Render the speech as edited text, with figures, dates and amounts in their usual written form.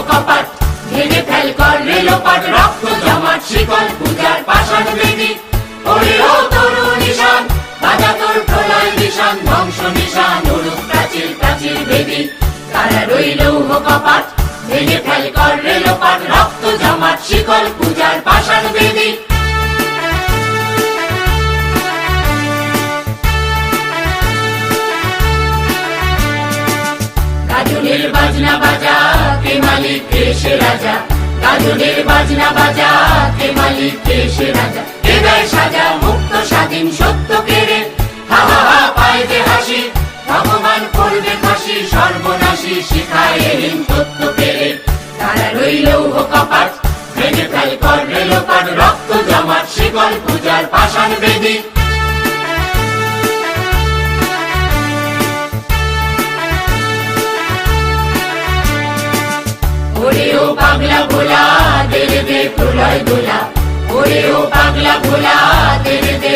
কপাট, ভেঙে ফেল কর রেলোপাট, রক্ত জমাট শিকল পূজার পাষাণ বেদী। ওরে ও তরু নিশান, বাজা তোর প্রলয় নিশান, ধ্বংস নিশান উড়ুক প্রাচীর প্রাচীর বেদী। তারা রইল কপাট, ভেঙে ফেল কর রেলোপাট, রক্ত জমাট শিকল পূজার পাষাণ বেদী। গাজনের বাজনা বাজা, কে মালিক কে সে রাজা, গাজনের বাজনা বাজা, কে মালিক কে সে রাজা। কে দেয় সাজা মুক্ত স্বাধীন সত্য কেড়ে, হা হা হা পায় যে হাসি, ভগবান করবে ফাঁসি, সর্বনাশী শিখায় এহীন তত্ত্ব পেরে। তারা রইল কপাট, ভেঙে ফেল কর রেলোপাট, রক্ত জমাট শিকল পূজার পাষাণ বেদী। ওরে ও পাগলা ভোলা, দে দে প্রলয় দোলা, ওরে ও পাগলা ভোলা, দে দে